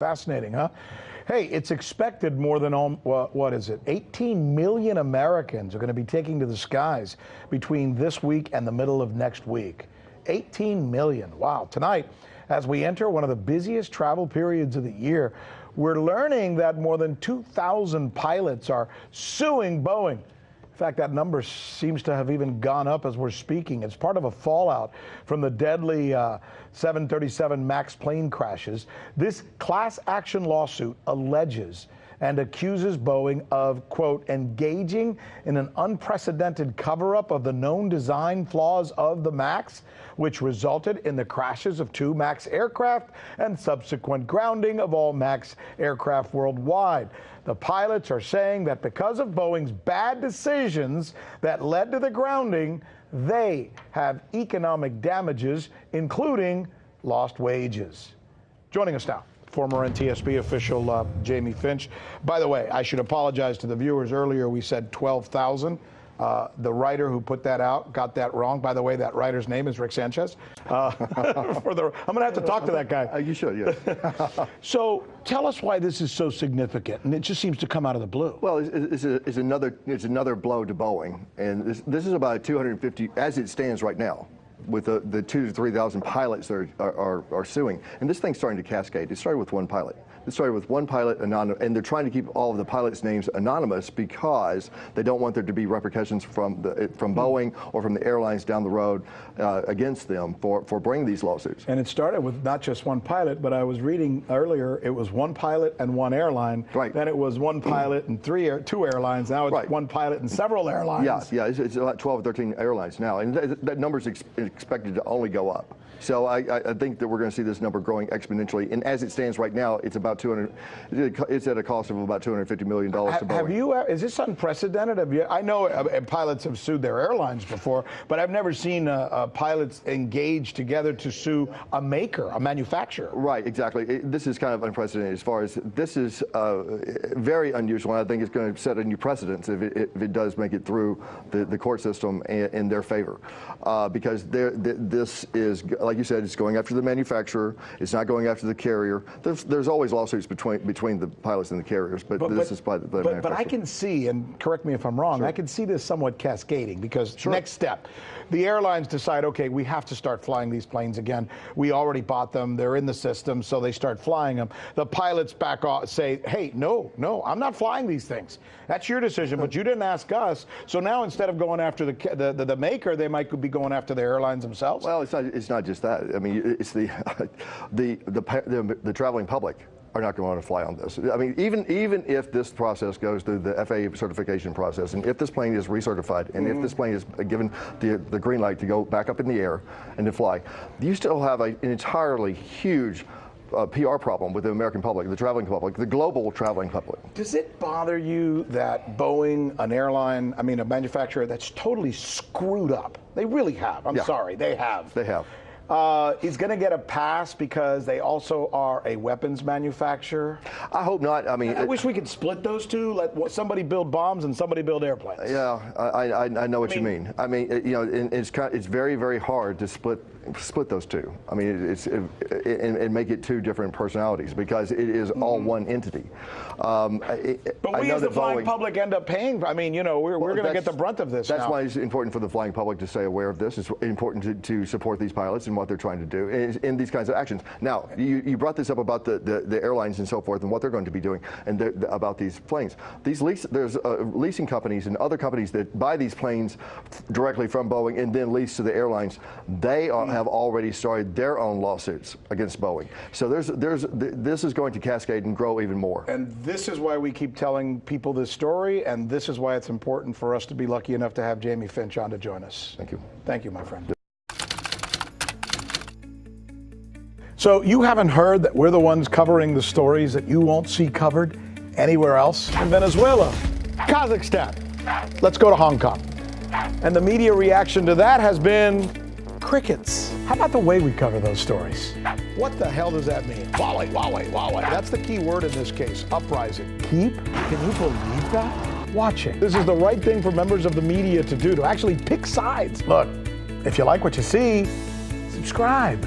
Fascinating, huh? Hey, it's expected more than, what is it, 18 million Americans are going to be taking to the skies between this week and the middle of next week. 18 million. Wow. Tonight, as we enter one of the busiest travel periods of the year, we're learning that more than 2,000 pilots are suing Boeing. In fact, that number seems to have even gone up as we're speaking. It's part of a fallout from the deadly 737 MAX plane crashes. This class action lawsuit alleges and accuses Boeing of, quote, engaging in an unprecedented cover-up of the known design flaws of the MAX, which resulted in the crashes of 2 MAX aircraft and subsequent grounding of all MAX aircraft worldwide. The pilots are saying that because of Boeing's bad decisions that led to the grounding, they have economic damages, including lost wages. Joining us now, former NTSB official Jamie Finch. By the way, I should apologize to the viewers. Earlier we said 12,000. The writer who put that out got that wrong. By the way, that writer's name is Rick Sanchez. I'm going to have to talk to that guy. You should, yes. So tell us why this is so significant, and it just seems to come out of the blue. Well, it's another blow to Boeing, and this is about 250 as it stands right now, with the 2,000 to 3,000 pilots that are suing. And this thing's starting to cascade. It started with one pilot. It started with one pilot, and they're trying to keep all of the pilots' names anonymous because they don't want there to be repercussions from Boeing or from the airlines down the road against them for bringing these lawsuits. And it started with not just one pilot, but I was reading earlier, it was one pilot and one airline. Right. Then it was one pilot and two airlines. Now it's right. One pilot and several airlines. Yeah, it's about 12 or 13 airlines now, and that number's expected to only go up. So I think that we're going to see this number growing exponentially. And as it stands right now, it's about 200. It's at a cost of about $250 million to Boeing. Have you? Is this unprecedented? I know pilots have sued their airlines before, but I've never seen pilots engage together to sue a maker, a manufacturer. Right, exactly. This is kind of unprecedented as far as this is very unusual. And I think it's going to set a new precedent if it does make it through the court system in their favor, because this is, like you said, it's going after the manufacturer. It's not going after the carrier. There's always lawsuits between the pilots and the carriers, but this is by the manufacturer. But I can see, and correct me if I'm wrong, I can see this somewhat cascading because next step, the airlines decide, okay, we have to start flying these planes again. We already bought them. They're in the system, so they start flying them. The pilots back off, say, hey, no, I'm not flying these things. That's your decision, but you didn't ask us. So now instead of going after the maker, they might be going after the airlines themselves. Well, it's not just that. I mean, it's the traveling public are not going to want to fly on this. I mean, even if this process goes through the FAA certification process, and if this plane is recertified, and if this plane is given the green light to go back up in the air and to fly, you still have an entirely huge PR problem with the American public, the traveling public, the global traveling public. Does it bother you that Boeing, an airline, a manufacturer that's totally screwed up? They really have. I'm sorry, they have. They have. Is going to get a pass because they also are a weapons manufacturer? I hope not. I mean, I wish we could split those two. Let somebody build bombs and somebody build airplanes. Yeah, I know what you mean. I mean, it's very, very hard to split those two. I mean, and make it two different personalities because it is all one entity. But we as the flying public end up paying. I mean, we're going to get the brunt of this. That's now. Why it's important for the flying public to stay aware of this. It's important to support these pilots and what they're trying to do in these kinds of actions. Now, you brought this up about the airlines and so forth and what they're going to be doing and about these planes. There's leasing companies and other companies that buy these planes directly from Boeing and then lease to the airlines. They have already started their own lawsuits against Boeing. So this is going to cascade and grow even more. And this is why we keep telling people this story, and this is why it's important for us to be lucky enough to have Jamie Finch on to join us. Thank you. Thank you, my friend. So you haven't heard that we're the ones covering the stories that you won't see covered anywhere else? In Venezuela, Kazakhstan, let's go to Hong Kong. And the media reaction to that has been crickets. How about the way we cover those stories? What the hell does that mean? Huawei. That's the key word in this case, uprising. Keep? Can you believe that? Watching. This is the right thing for members of the media to do, to actually pick sides. Look, if you like what you see, subscribe.